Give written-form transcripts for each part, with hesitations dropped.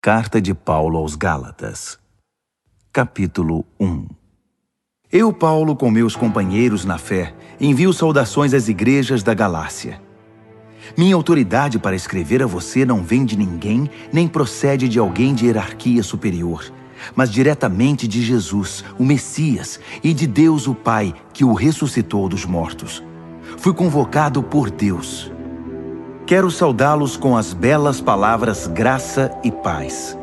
Carta de Paulo aos Gálatas, capítulo 1. Eu, Paulo, com meus companheiros na fé, envio saudações às igrejas da Galácia. Minha autoridade para escrever a você não vem de ninguém, nem procede de alguém de hierarquia superior, mas diretamente de Jesus, o Messias, e de Deus o Pai, que o ressuscitou dos mortos. Fui convocado por Deus. Quero saudá-los com as belas palavras graça e paz.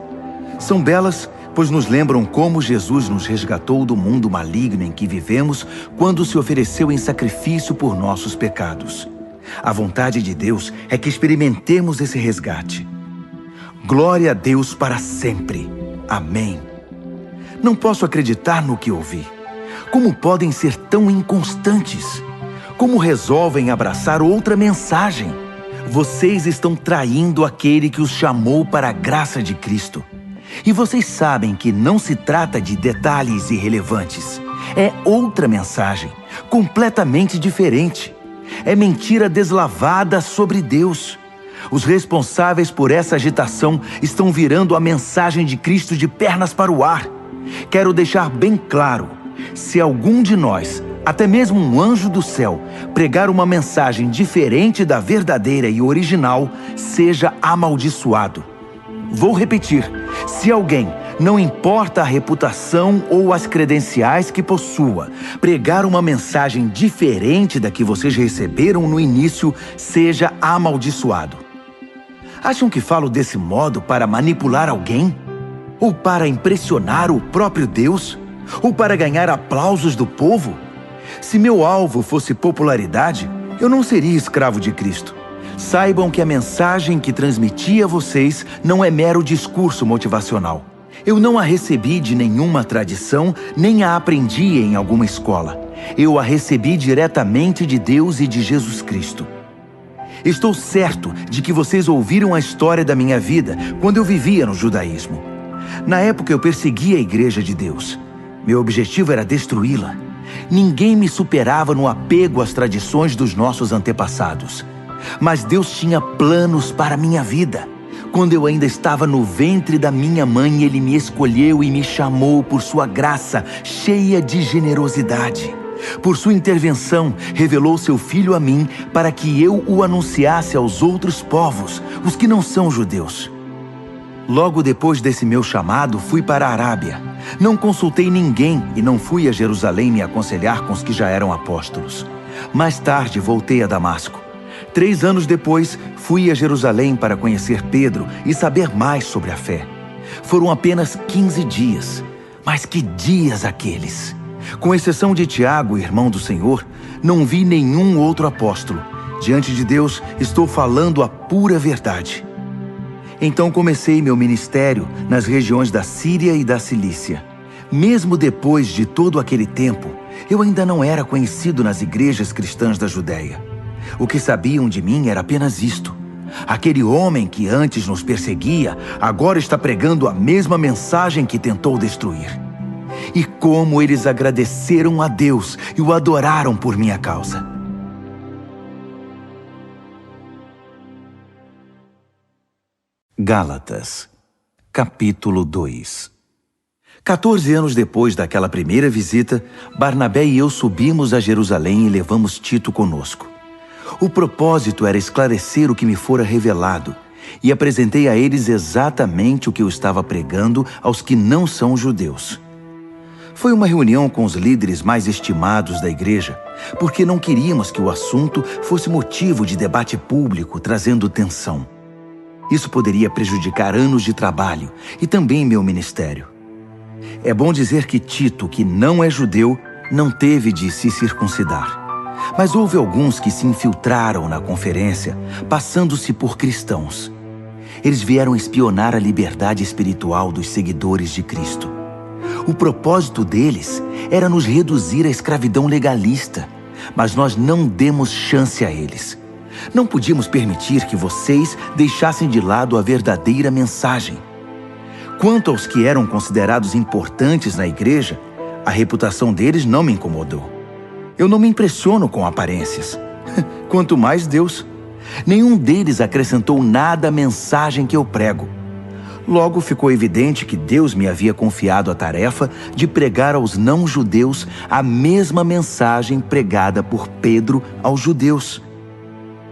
São belas, pois nos lembram como Jesus nos resgatou do mundo maligno em que vivemos quando se ofereceu em sacrifício por nossos pecados. A vontade de Deus é que experimentemos esse resgate. Glória a Deus para sempre. Amém. Não posso acreditar no que ouvi. Como podem ser tão inconstantes? Como resolvem abraçar outra mensagem? Vocês estão traindo aquele que os chamou para a graça de Cristo. E vocês sabem que não se trata de detalhes irrelevantes. É outra mensagem, completamente diferente. É mentira deslavada sobre Deus. Os responsáveis por essa agitação estão virando a mensagem de Cristo de pernas para o ar. Quero deixar bem claro, se algum de nós, até mesmo um anjo do céu, pregar uma mensagem diferente da verdadeira e original, seja amaldiçoado. Vou repetir, se alguém, não importa a reputação ou as credenciais que possua, pregar uma mensagem diferente da que vocês receberam no início, seja amaldiçoado. Acham que falo desse modo para manipular alguém? Ou para impressionar o próprio Deus? Ou para ganhar aplausos do povo? Se meu alvo fosse popularidade, eu não seria escravo de Cristo. Saibam que a mensagem que transmiti a vocês não é mero discurso motivacional. Eu não a recebi de nenhuma tradição, nem a aprendi em alguma escola. Eu a recebi diretamente de Deus e de Jesus Cristo. Estou certo de que vocês ouviram a história da minha vida quando eu vivia no judaísmo. Na época eu perseguia a Igreja de Deus. Meu objetivo era destruí-la. Ninguém me superava no apego às tradições dos nossos antepassados. Mas Deus tinha planos para a minha vida. Quando eu ainda estava no ventre da minha mãe, Ele me escolheu e me chamou por sua graça, cheia de generosidade. Por sua intervenção, revelou seu Filho a mim para que eu o anunciasse aos outros povos, os que não são judeus. Logo depois desse meu chamado, fui para a Arábia. Não consultei ninguém e não fui a Jerusalém me aconselhar com os que já eram apóstolos. Mais tarde, voltei a Damasco. 3 anos depois, fui a Jerusalém para conhecer Pedro e saber mais sobre a fé. Foram apenas 15 dias, mas que dias aqueles! Com exceção de Tiago, irmão do Senhor, não vi nenhum outro apóstolo. Diante de Deus, estou falando a pura verdade. Então comecei meu ministério nas regiões da Síria e da Cilícia. Mesmo depois de todo aquele tempo, eu ainda não era conhecido nas igrejas cristãs da Judéia. O que sabiam de mim era apenas isto: aquele homem que antes nos perseguia, agora está pregando a mesma mensagem que tentou destruir. E como eles agradeceram a Deus e o adoraram por minha causa. Gálatas, capítulo 2. 14 anos depois daquela primeira visita, Barnabé e eu subimos a Jerusalém e levamos Tito conosco. O propósito era esclarecer o que me fora revelado, e apresentei a eles exatamente o que eu estava pregando aos que não são judeus. Foi uma reunião com os líderes mais estimados da igreja, porque não queríamos que o assunto fosse motivo de debate público, trazendo tensão. Isso poderia prejudicar anos de trabalho e também meu ministério. É bom dizer que Tito, que não é judeu, não teve de se circuncidar. Mas houve alguns que se infiltraram na conferência, passando-se por cristãos. Eles vieram espionar a liberdade espiritual dos seguidores de Cristo. O propósito deles era nos reduzir à escravidão legalista, mas nós não demos chance a eles. Não podíamos permitir que vocês deixassem de lado a verdadeira mensagem. Quanto aos que eram considerados importantes na igreja, a reputação deles não me incomodou. Eu não me impressiono com aparências. Quanto mais Deus. Nenhum deles acrescentou nada à mensagem que eu prego. Logo ficou evidente que Deus me havia confiado a tarefa de pregar aos não-judeus a mesma mensagem pregada por Pedro aos judeus.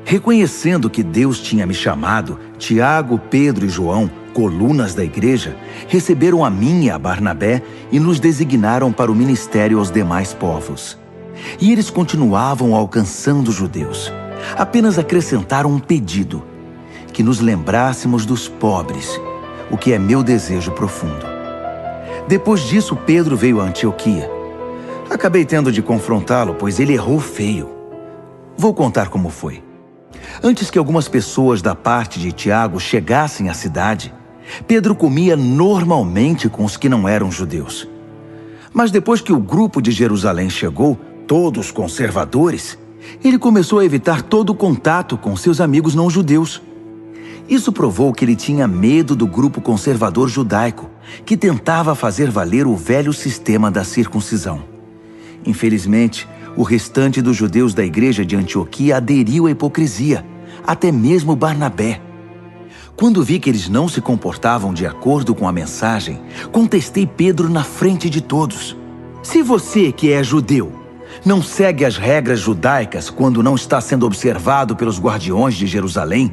Reconhecendo que Deus tinha me chamado, Tiago, Pedro e João, colunas da igreja, receberam a mim e a Barnabé e nos designaram para o ministério aos demais povos. E eles continuavam alcançando os judeus. Apenas acrescentaram um pedido: que nos lembrássemos dos pobres, o que é meu desejo profundo. Depois disso, Pedro veio a Antioquia. Acabei tendo de confrontá-lo, pois ele errou feio. Vou contar como foi. Antes que algumas pessoas da parte de Tiago chegassem à cidade, Pedro comia normalmente com os que não eram judeus. Mas depois que o grupo de Jerusalém chegou, todos conservadores, ele começou a evitar todo contato com seus amigos não-judeus. Isso provou que ele tinha medo do grupo conservador judaico, que tentava fazer valer o velho sistema da circuncisão. Infelizmente, o restante dos judeus da igreja de Antioquia aderiu à hipocrisia, até mesmo Barnabé. Quando vi que eles não se comportavam de acordo com a mensagem, contestei Pedro na frente de todos. Se você, que é judeu, não segue as regras judaicas quando não está sendo observado pelos guardiões de Jerusalém,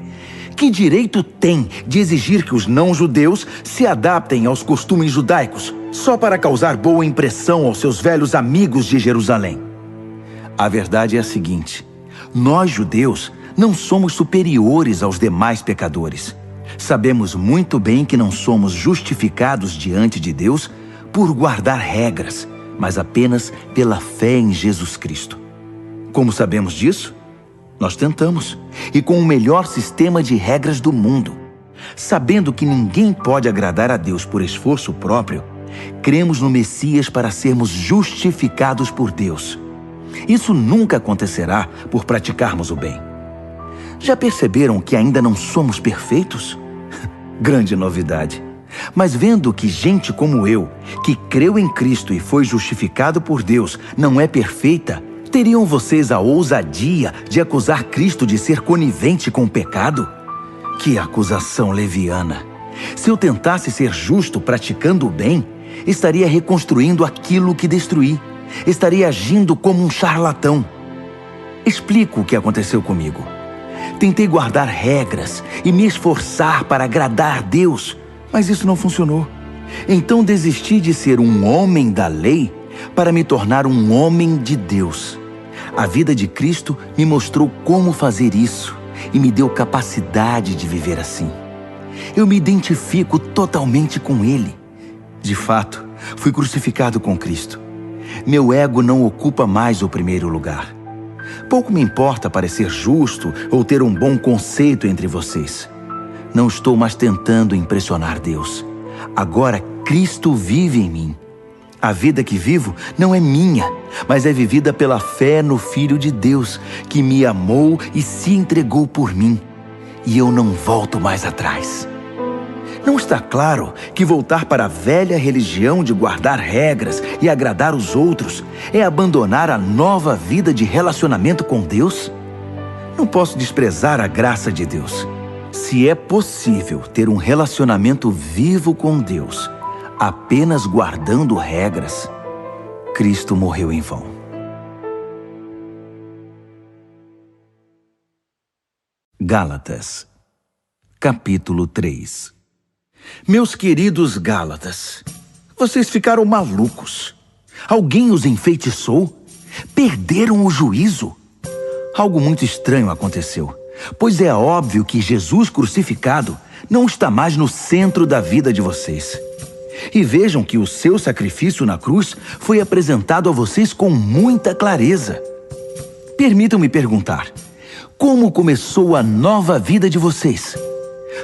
que direito tem de exigir que os não-judeus se adaptem aos costumes judaicos só para causar boa impressão aos seus velhos amigos de Jerusalém? A verdade é a seguinte: nós, judeus, não somos superiores aos demais pecadores. Sabemos muito bem que não somos justificados diante de Deus por guardar regras, mas apenas pela fé em Jesus Cristo. Como sabemos disso? Nós tentamos, e com o melhor sistema de regras do mundo. Sabendo que ninguém pode agradar a Deus por esforço próprio, cremos no Messias para sermos justificados por Deus. Isso nunca acontecerá por praticarmos o bem. Já perceberam que ainda não somos perfeitos? Grande novidade. Mas vendo que gente como eu, que creu em Cristo e foi justificado por Deus, não é perfeita, teriam vocês a ousadia de acusar Cristo de ser conivente com o pecado? Que acusação leviana! Se eu tentasse ser justo praticando o bem, estaria reconstruindo aquilo que destruí. Estaria agindo como um charlatão. Explico o que aconteceu comigo. Tentei guardar regras e me esforçar para agradar a Deus, mas isso não funcionou. Então desisti de ser um homem da lei para me tornar um homem de Deus. A vida de Cristo me mostrou como fazer isso e me deu capacidade de viver assim. Eu me identifico totalmente com Ele. De fato, fui crucificado com Cristo. Meu ego não ocupa mais o primeiro lugar. Pouco me importa parecer justo ou ter um bom conceito entre vocês. Não estou mais tentando impressionar Deus. Agora Cristo vive em mim. A vida que vivo não é minha, mas é vivida pela fé no Filho de Deus, que me amou e se entregou por mim. E eu não volto mais atrás. Não está claro que voltar para a velha religião de guardar regras e agradar os outros é abandonar a nova vida de relacionamento com Deus? Não posso desprezar a graça de Deus. Se é possível ter um relacionamento vivo com Deus, apenas guardando regras, Cristo morreu em vão. Gálatas, capítulo 3. Meus queridos Gálatas, vocês ficaram malucos. Alguém os enfeitiçou? Perderam o juízo? Algo muito estranho aconteceu, pois é óbvio que Jesus crucificado não está mais no centro da vida de vocês. E vejam que o seu sacrifício na cruz foi apresentado a vocês com muita clareza. Permitam-me perguntar: como começou a nova vida de vocês?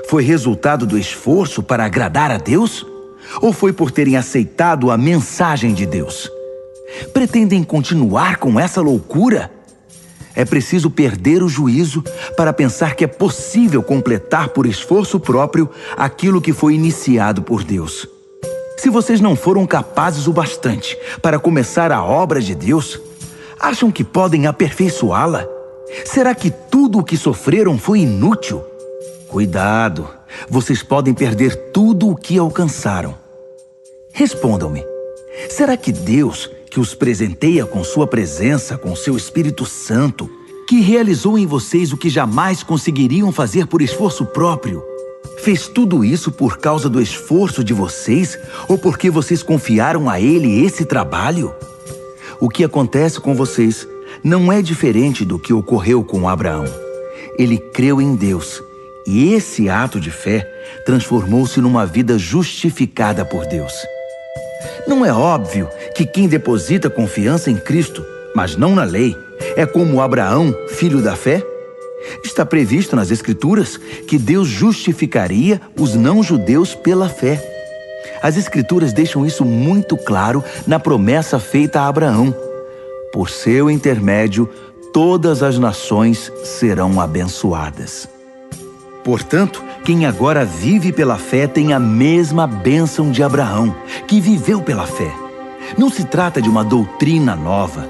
Foi resultado do esforço para agradar a Deus? Ou foi por terem aceitado a mensagem de Deus? Pretendem continuar com essa loucura? É preciso perder o juízo para pensar que é possível completar por esforço próprio aquilo que foi iniciado por Deus. Se vocês não foram capazes o bastante para começar a obra de Deus, acham que podem aperfeiçoá-la? Será que tudo o que sofreram foi inútil? Cuidado! vocês podem perder tudo o que alcançaram. Respondam-me, será que Deus, que os presenteia com sua presença, com seu Espírito Santo, que realizou em vocês o que jamais conseguiriam fazer por esforço próprio, fez tudo isso por causa do esforço de vocês ou porque vocês confiaram a Ele esse trabalho? O que acontece com vocês não é diferente do que ocorreu com Abraão. Ele creu em Deus e esse ato de fé transformou-se numa vida justificada por Deus. Não é óbvio que quem deposita confiança em Cristo, mas não na lei, é como Abraão, filho da fé? Está previsto nas Escrituras que Deus justificaria os não-judeus pela fé. As Escrituras deixam isso muito claro na promessa feita a Abraão. Por seu intermédio, todas as nações serão abençoadas. Portanto, quem agora vive pela fé tem a mesma bênção de Abraão, que viveu pela fé. Não se trata de uma doutrina nova.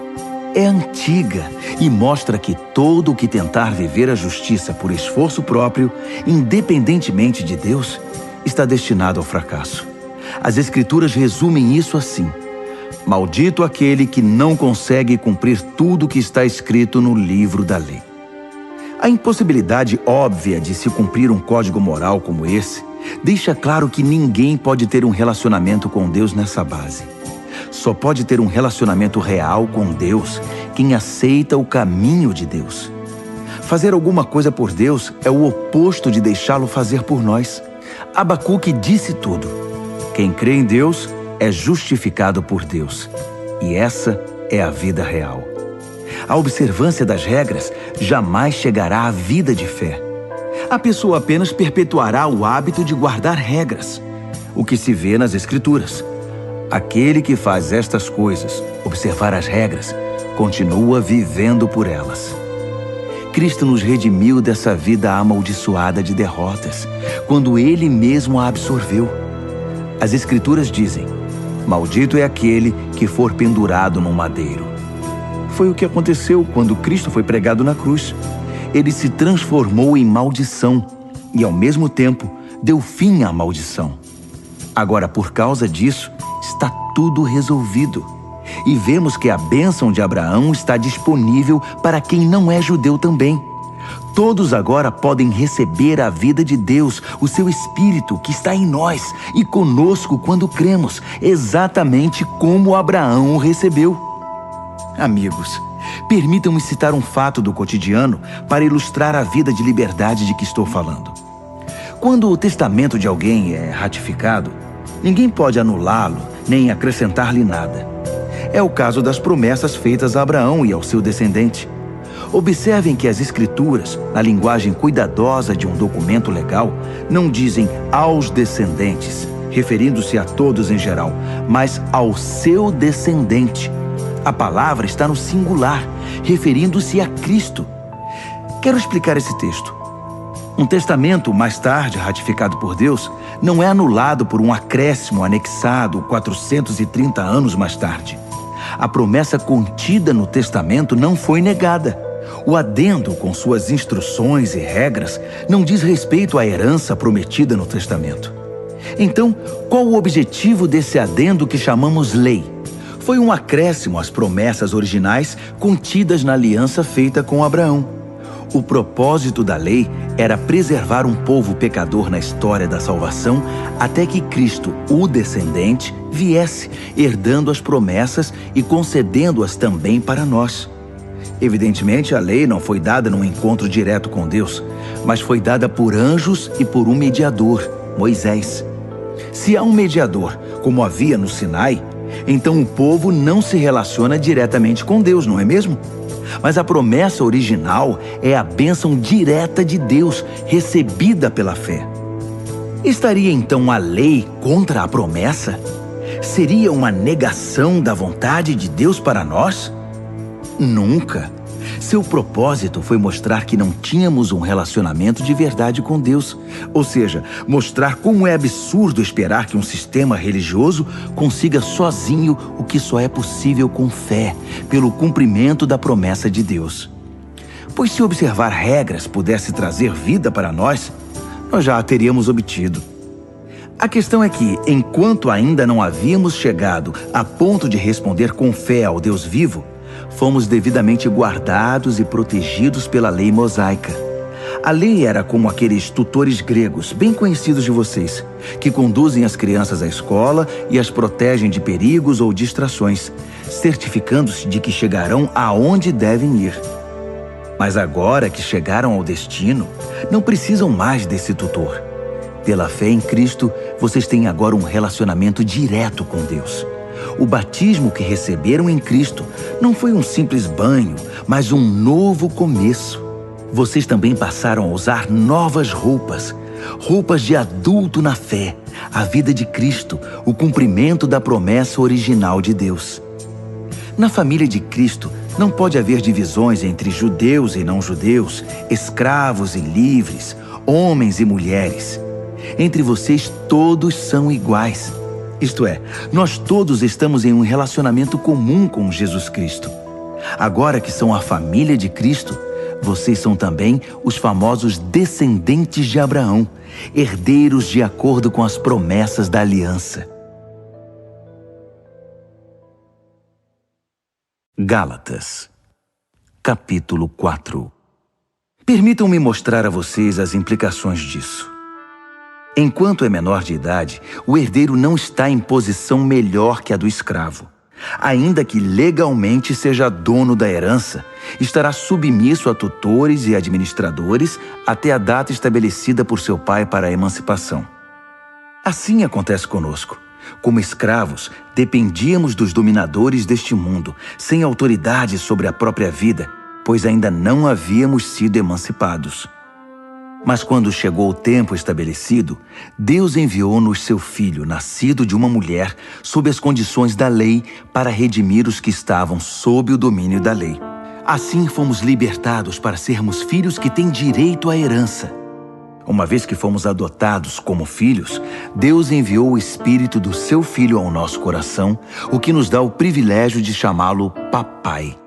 É antiga e mostra que todo o que tentar viver a justiça por esforço próprio, independentemente de Deus, está destinado ao fracasso. As Escrituras resumem isso assim: maldito aquele que não consegue cumprir tudo o que está escrito no livro da lei. A impossibilidade óbvia de se cumprir um código moral como esse deixa claro que ninguém pode ter um relacionamento com Deus nessa base. Só pode ter um relacionamento real com Deus quem aceita o caminho de Deus. Fazer alguma coisa por Deus é o oposto de deixá-lo fazer por nós. Abacuque disse tudo. Quem crê em Deus é justificado por Deus. E essa é a vida real. A observância das regras jamais chegará à vida de fé. A pessoa apenas perpetuará o hábito de guardar regras, o que se vê nas Escrituras. Aquele que faz estas coisas, observar as regras, continua vivendo por elas. Cristo nos redimiu dessa vida amaldiçoada de derrotas, quando Ele mesmo a absorveu. As Escrituras dizem: maldito é aquele que for pendurado num madeiro. Foi o que aconteceu quando Cristo foi pregado na cruz. Ele se transformou em maldição e, ao mesmo tempo, deu fim à maldição. Agora, por causa disso, está tudo resolvido. E vemos que a bênção de Abraão está disponível para quem não é judeu também. Todos agora podem receber a vida de Deus, o seu Espírito que está em nós e conosco quando cremos, exatamente como Abraão o recebeu. Amigos, permitam-me citar um fato do cotidiano para ilustrar a vida de liberdade de que estou falando. Quando o testamento de alguém é ratificado, ninguém pode anulá-lo nem acrescentar-lhe nada. É o caso das promessas feitas a Abraão e ao seu descendente. Observem que as Escrituras, na linguagem cuidadosa de um documento legal, não dizem aos descendentes, referindo-se a todos em geral, mas ao seu descendente. A palavra está no singular, referindo-se a Cristo. Quero explicar esse texto. Um testamento, mais tarde ratificado por Deus, não é anulado por um acréscimo anexado 430 anos mais tarde. A promessa contida no testamento não foi negada. O adendo, com suas instruções e regras, não diz respeito à herança prometida no testamento. Então, qual o objetivo desse adendo que chamamos lei? Foi um acréscimo às promessas originais contidas na aliança feita com Abraão. O propósito da lei era preservar um povo pecador na história da salvação até que Cristo, o descendente, viesse, herdando as promessas e concedendo-as também para nós. Evidentemente, a lei não foi dada num encontro direto com Deus, mas foi dada por anjos e por um mediador, Moisés. Se há um mediador, como havia no Sinai, então o povo não se relaciona diretamente com Deus, não é mesmo? Mas a promessa original é a bênção direta de Deus, recebida pela fé. Estaria então a lei contra a promessa? Seria uma negação da vontade de Deus para nós? Nunca. Seu propósito foi mostrar que não tínhamos um relacionamento de verdade com Deus. Ou seja, mostrar como é absurdo esperar que um sistema religioso consiga sozinho o que só é possível com fé, pelo cumprimento da promessa de Deus. Pois se observar regras pudesse trazer vida para nós, nós já a teríamos obtido. A questão é que, enquanto ainda não havíamos chegado a ponto de responder com fé ao Deus vivo, fomos devidamente guardados e protegidos pela lei mosaica. A lei era como aqueles tutores gregos, bem conhecidos de vocês, que conduzem as crianças à escola e as protegem de perigos ou distrações, certificando-se de que chegarão aonde devem ir. Mas agora que chegaram ao destino, não precisam mais desse tutor. Pela fé em Cristo, vocês têm agora um relacionamento direto com Deus. O batismo que receberam em Cristo não foi um simples banho, mas um novo começo. Vocês também passaram a usar novas roupas, roupas de adulto na fé, a vida de Cristo, o cumprimento da promessa original de Deus. Na família de Cristo, não pode haver divisões entre judeus e não-judeus, escravos e livres, homens e mulheres. Entre vocês, todos são iguais. Isto é, nós todos estamos em um relacionamento comum com Jesus Cristo. Agora que são a família de Cristo, vocês são também os famosos descendentes de Abraão, herdeiros de acordo com as promessas da aliança. Gálatas, capítulo 4. Permitam-me mostrar a vocês as implicações disso. Enquanto é menor de idade, o herdeiro não está em posição melhor que a do escravo. Ainda que legalmente seja dono da herança, estará submisso a tutores e administradores até a data estabelecida por seu pai para a emancipação. Assim acontece conosco. Como escravos, dependíamos dos dominadores deste mundo, sem autoridade sobre a própria vida, pois ainda não havíamos sido emancipados. Mas quando chegou o tempo estabelecido, Deus enviou-nos seu Filho, nascido de uma mulher, sob as condições da lei, para redimir os que estavam sob o domínio da lei. Assim fomos libertados para sermos filhos que têm direito à herança. Uma vez que fomos adotados como filhos, Deus enviou o Espírito do seu Filho ao nosso coração, o que nos dá o privilégio de chamá-lo Papai.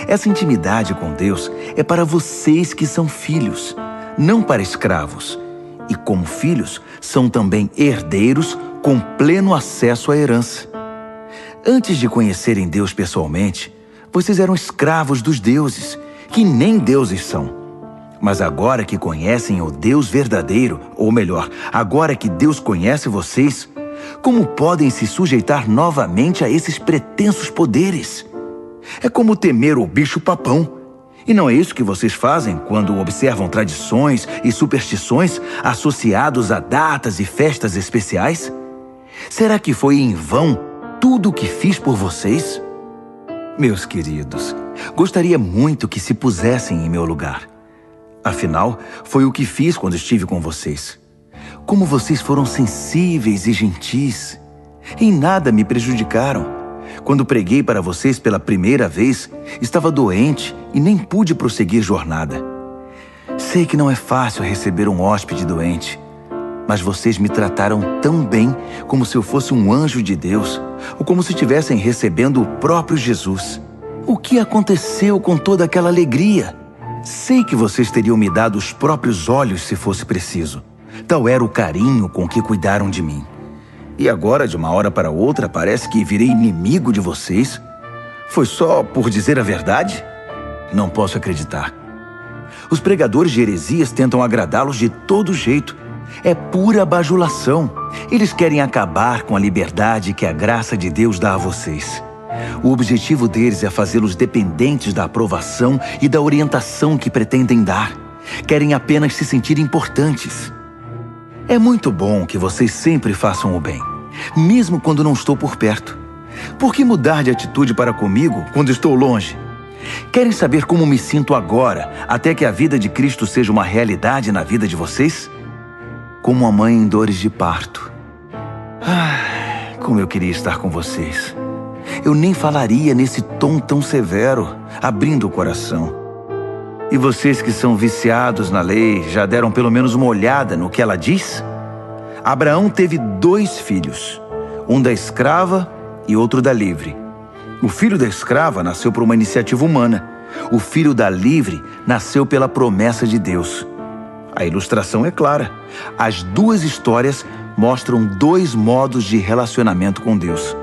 Essa intimidade com Deus é para vocês que são filhos, não para escravos, e como filhos, são também herdeiros com pleno acesso à herança. Antes de conhecerem Deus pessoalmente, vocês eram escravos dos deuses, que nem deuses são. Mas agora que conhecem o Deus verdadeiro, ou melhor, agora que Deus conhece vocês, como podem se sujeitar novamente a esses pretensos poderes? É como temer o bicho-papão. E não é isso que vocês fazem quando observam tradições e superstições associados a datas e festas especiais? Será que foi em vão tudo o que fiz por vocês? Meus queridos, gostaria muito que se pusessem em meu lugar. Afinal, foi o que fiz quando estive com vocês. Como vocês foram sensíveis e gentis. Em nada me prejudicaram. Quando preguei para vocês pela primeira vez, estava doente e nem pude prosseguir jornada. Sei que não é fácil receber um hóspede doente, mas vocês me trataram tão bem como se eu fosse um anjo de Deus, ou como se estivessem recebendo o próprio Jesus. O que aconteceu com toda aquela alegria? Sei que vocês teriam me dado os próprios olhos se fosse preciso. Tal era o carinho com que cuidaram de mim. E agora, de uma hora para outra, parece que virei inimigo de vocês? Foi só por dizer a verdade? Não posso acreditar. Os pregadores de heresias tentam agradá-los de todo jeito. É pura bajulação. Eles querem acabar com a liberdade que a graça de Deus dá a vocês. O objetivo deles é fazê-los dependentes da aprovação e da orientação que pretendem dar. Querem apenas se sentir importantes. É muito bom que vocês sempre façam o bem, mesmo quando não estou por perto. Por que mudar de atitude para comigo quando estou longe? Querem saber como me sinto agora, até que a vida de Cristo seja uma realidade na vida de vocês? Como a mãe em dores de parto. Como eu queria estar com vocês. Eu nem falaria nesse tom tão severo, abrindo o coração. E vocês que são viciados na lei, já deram pelo menos uma olhada no que ela diz? Abraão teve 2 filhos, um da escrava e outro da livre. O filho da escrava nasceu por uma iniciativa humana. O filho da livre nasceu pela promessa de Deus. A ilustração é clara. As duas histórias mostram dois modos de relacionamento com Deus.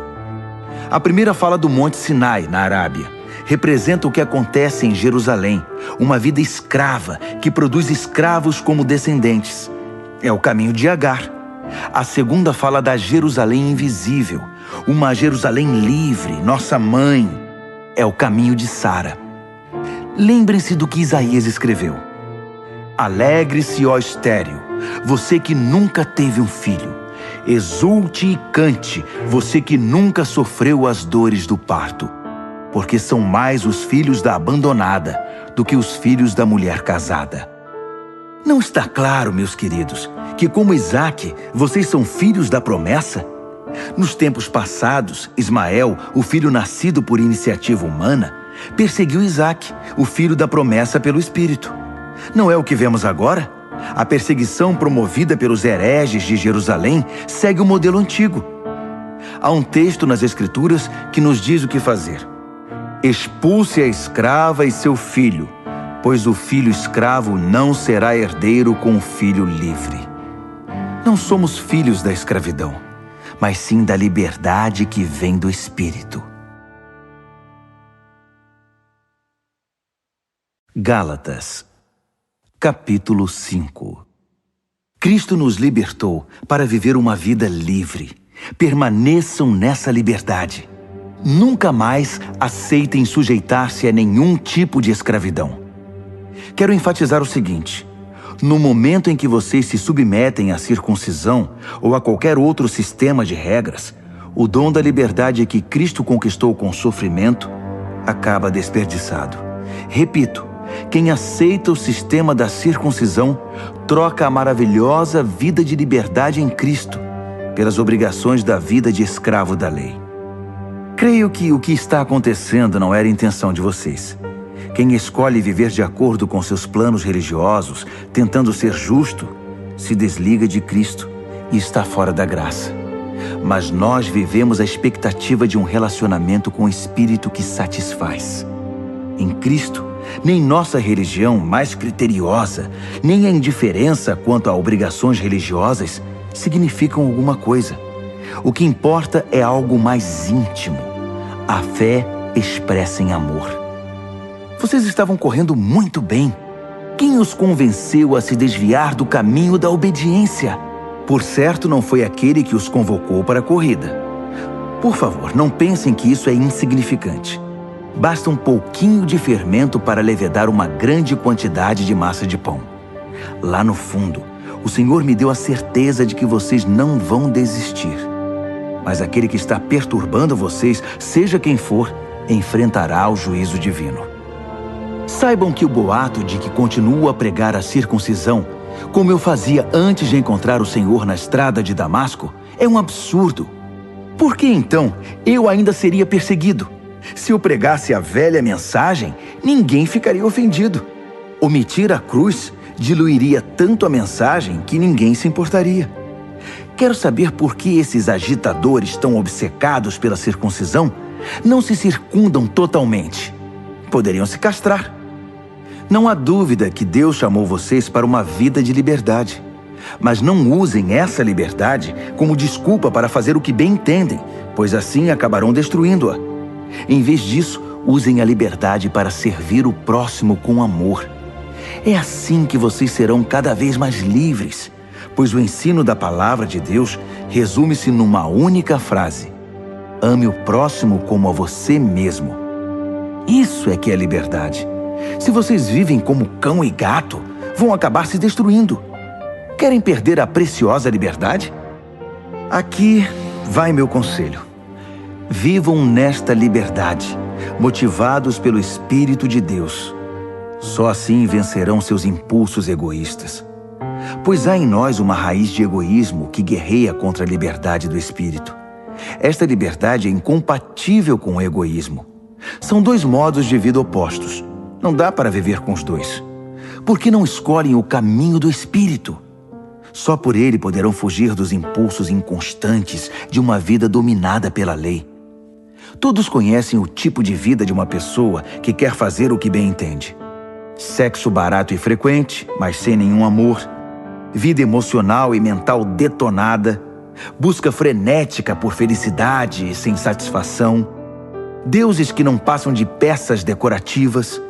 A primeira fala do Monte Sinai, na Arábia. Representa o que acontece em Jerusalém, uma vida escrava que produz escravos como descendentes. É o caminho de Agar. A segunda fala da Jerusalém invisível, uma Jerusalém livre, nossa mãe. É o caminho de Sara. Lembrem-se do que Isaías escreveu. Alegre-se, ó estéril, você que nunca teve um filho. Exulte e cante, você que nunca sofreu as dores do parto. Porque são mais os filhos da abandonada do que os filhos da mulher casada. Não está claro, meus queridos, que como Isaque, vocês são filhos da promessa? Nos tempos passados, Ismael, o filho nascido por iniciativa humana, perseguiu Isaque, o filho da promessa pelo Espírito. Não é o que vemos agora? A perseguição promovida pelos hereges de Jerusalém segue o modelo antigo. Há um texto nas Escrituras que nos diz o que fazer. Expulse a escrava e seu filho, pois o filho escravo não será herdeiro com o filho livre. Não somos filhos da escravidão, mas sim da liberdade que vem do Espírito. Gálatas, capítulo 5. Cristo nos libertou para viver uma vida livre. Permaneçam nessa liberdade. Nunca mais aceitem sujeitar-se a nenhum tipo de escravidão. Quero enfatizar o seguinte: no momento em que vocês se submetem à circuncisão ou a qualquer outro sistema de regras, o dom da liberdade que Cristo conquistou com sofrimento acaba desperdiçado. Repito, quem aceita o sistema da circuncisão troca a maravilhosa vida de liberdade em Cristo pelas obrigações da vida de escravo da lei. Creio que o que está acontecendo não era a intenção de vocês. Quem escolhe viver de acordo com seus planos religiosos, tentando ser justo, se desliga de Cristo e está fora da graça. Mas nós vivemos a expectativa de um relacionamento com o Espírito que satisfaz. Em Cristo, nem nossa religião mais criteriosa, nem a indiferença quanto a obrigações religiosas significam alguma coisa. O que importa é algo mais íntimo. A fé expressa em amor. Vocês estavam correndo muito bem. Quem os convenceu a se desviar do caminho da obediência? Por certo, não foi aquele que os convocou para a corrida. Por favor, não pensem que isso é insignificante. Basta um pouquinho de fermento para levedar uma grande quantidade de massa de pão. Lá no fundo, o Senhor me deu a certeza de que vocês não vão desistir. Mas aquele que está perturbando vocês, seja quem for, enfrentará o juízo divino. Saibam que o boato de que continuo a pregar a circuncisão, como eu fazia antes de encontrar o Senhor na estrada de Damasco, é um absurdo. Por que então eu ainda seria perseguido? Se eu pregasse a velha mensagem, ninguém ficaria ofendido. Omitir a cruz diluiria tanto a mensagem que ninguém se importaria. Quero saber por que esses agitadores tão obcecados pela circuncisão não se circundam totalmente. Poderiam se castrar. Não há dúvida que Deus chamou vocês para uma vida de liberdade. Mas não usem essa liberdade como desculpa para fazer o que bem entendem, pois assim acabarão destruindo-a. Em vez disso, usem a liberdade para servir o próximo com amor. É assim que vocês serão cada vez mais livres, pois o ensino da palavra de Deus resume-se numa única frase: ame o próximo como a você mesmo. Isso é que é liberdade. Se vocês vivem como cão e gato, vão acabar se destruindo. Querem perder a preciosa liberdade? Aqui vai meu conselho. Vivam nesta liberdade, motivados pelo Espírito de Deus. Só assim vencerão seus impulsos egoístas. Pois há em nós uma raiz de egoísmo que guerreia contra a liberdade do Espírito. Esta liberdade é incompatível com o egoísmo. São dois modos de vida opostos. Não dá para viver com os dois. Por que não escolhem o caminho do Espírito? Só por ele poderão fugir dos impulsos inconstantes de uma vida dominada pela lei. Todos conhecem o tipo de vida de uma pessoa que quer fazer o que bem entende. Sexo barato e frequente, mas sem nenhum amor. Vida emocional e mental detonada. Busca frenética por felicidade e sem satisfação. Deuses que não passam de peças decorativas.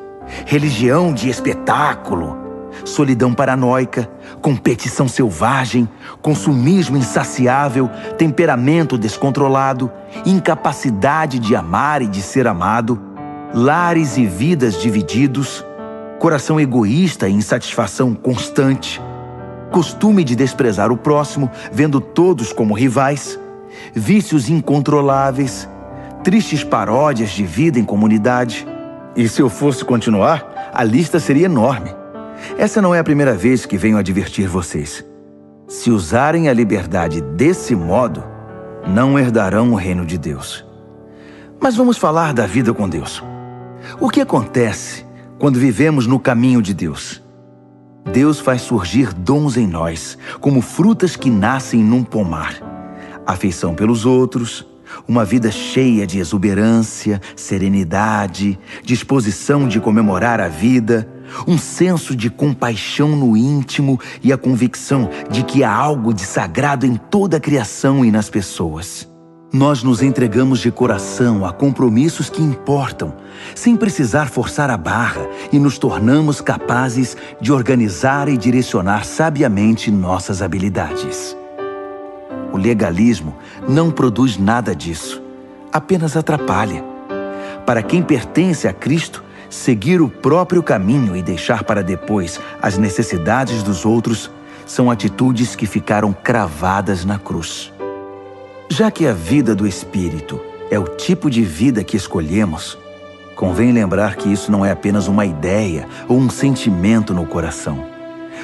Religião de espetáculo. Solidão paranoica, competição selvagem, consumismo insaciável, temperamento descontrolado, incapacidade de amar e de ser amado, lares e vidas divididos, coração egoísta e insatisfação constante, costume de desprezar o próximo, vendo todos como rivais, vícios incontroláveis, tristes paródias de vida em comunidade. E se eu fosse continuar, a lista seria enorme. Essa não é a primeira vez que venho advertir vocês. Se usarem a liberdade desse modo, não herdarão o reino de Deus. Mas vamos falar da vida com Deus. O que acontece quando vivemos no caminho de Deus? Deus faz surgir dons em nós, como frutas que nascem num pomar. Afeição pelos outros, uma vida cheia de exuberância, serenidade, disposição de comemorar a vida, um senso de compaixão no íntimo e a convicção de que há algo de sagrado em toda a criação e nas pessoas. Nós nos entregamos de coração a compromissos que importam, sem precisar forçar a barra, e nos tornamos capazes de organizar e direcionar sabiamente nossas habilidades. O legalismo não produz nada disso, apenas atrapalha. Para quem pertence a Cristo, seguir o próprio caminho e deixar para depois as necessidades dos outros são atitudes que ficaram cravadas na cruz. Já que a vida do Espírito é o tipo de vida que escolhemos, convém lembrar que isso não é apenas uma ideia ou um sentimento no coração.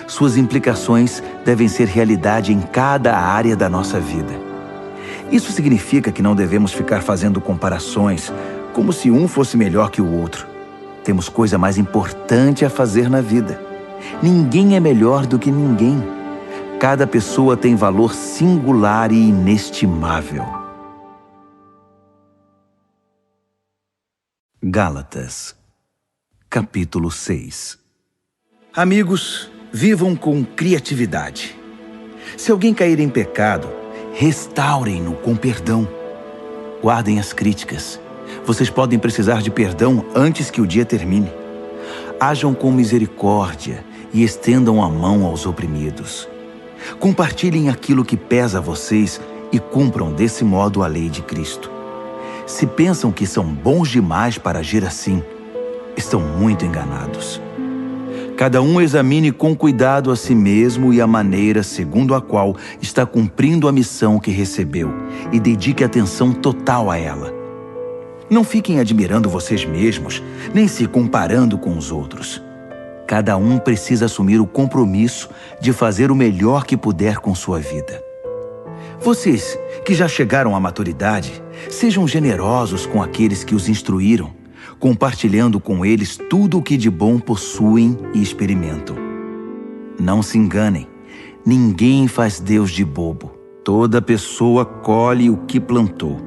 Suas implicações devem ser realidade em cada área da nossa vida. Isso significa que não devemos ficar fazendo comparações como se um fosse melhor que o outro. Temos coisa mais importante a fazer na vida. Ninguém é melhor do que ninguém. Cada pessoa tem valor singular e inestimável. Gálatas, capítulo 6. Amigos, vivam com criatividade. Se alguém cair em pecado, restaurem-no com perdão. Guardem as críticas. Vocês podem precisar de perdão antes que o dia termine. Ajam com misericórdia e estendam a mão aos oprimidos. Compartilhem aquilo que pesa a vocês e cumpram desse modo a lei de Cristo. Se pensam que são bons demais para agir assim, estão muito enganados. Cada um examine com cuidado a si mesmo e a maneira segundo a qual está cumprindo a missão que recebeu e dedique atenção total a ela. Não fiquem admirando vocês mesmos, nem se comparando com os outros. Cada um precisa assumir o compromisso de fazer o melhor que puder com sua vida. Vocês, que já chegaram à maturidade, sejam generosos com aqueles que os instruíram, compartilhando com eles tudo o que de bom possuem e experimentam. Não se enganem, ninguém faz Deus de bobo. Toda pessoa colhe o que plantou.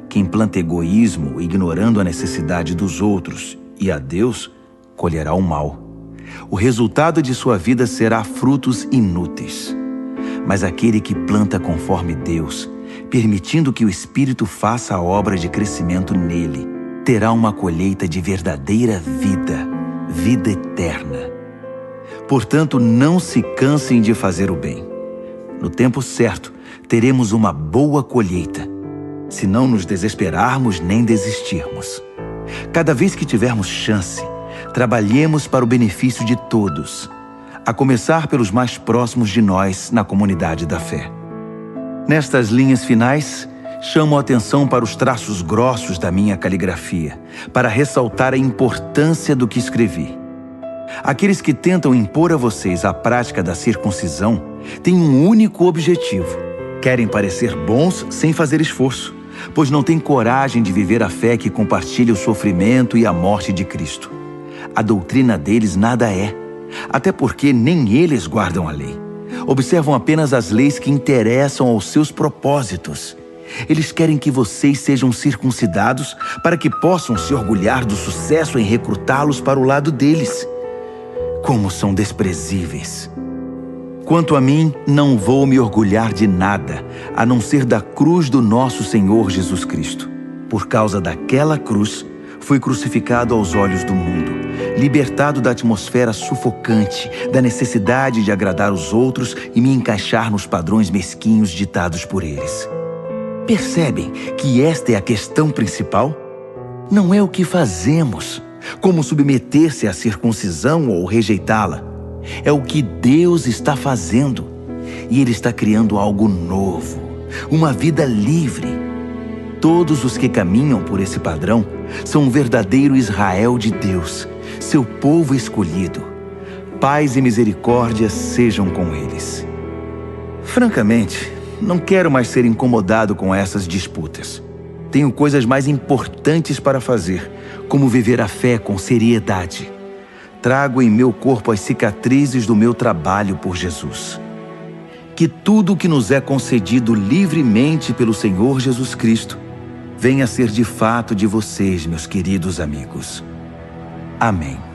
Quem planta egoísmo, ignorando a necessidade dos outros e a Deus, colherá o mal. O resultado de sua vida será frutos inúteis. Mas aquele que planta conforme Deus, permitindo que o Espírito faça a obra de crescimento nele, terá uma colheita de verdadeira vida, vida eterna. Portanto, não se cansem de fazer o bem. No tempo certo, teremos uma boa colheita, se não nos desesperarmos nem desistirmos. Cada vez que tivermos chance, trabalhemos para o benefício de todos, a começar pelos mais próximos de nós na comunidade da fé. Nestas linhas finais, chamo a atenção para os traços grossos da minha caligrafia, para ressaltar a importância do que escrevi. Aqueles que tentam impor a vocês a prática da circuncisão têm um único objetivo: querem parecer bons sem fazer esforço, pois não têm coragem de viver a fé que compartilha o sofrimento e a morte de Cristo. A doutrina deles nada é, até porque nem eles guardam a lei. Observam apenas as leis que interessam aos seus propósitos. Eles querem que vocês sejam circuncidados para que possam se orgulhar do sucesso em recrutá-los para o lado deles. Como são desprezíveis! Quanto a mim, não vou me orgulhar de nada, a não ser da cruz do nosso Senhor Jesus Cristo. Por causa daquela cruz, fui crucificado aos olhos do mundo, libertado da atmosfera sufocante, da necessidade de agradar os outros e me encaixar nos padrões mesquinhos ditados por eles. Percebem que esta é a questão principal? Não é o que fazemos, como submeter-se à circuncisão ou rejeitá-la. É o que Deus está fazendo. E Ele está criando algo novo, uma vida livre. Todos os que caminham por esse padrão são um verdadeiro Israel de Deus, seu povo escolhido. Paz e misericórdia sejam com eles. Francamente, não quero mais ser incomodado com essas disputas. Tenho coisas mais importantes para fazer, como viver a fé com seriedade. Trago em meu corpo as cicatrizes do meu trabalho por Jesus. Que tudo o que nos é concedido livremente pelo Senhor Jesus Cristo venha a ser de fato de vocês, meus queridos amigos. Amém.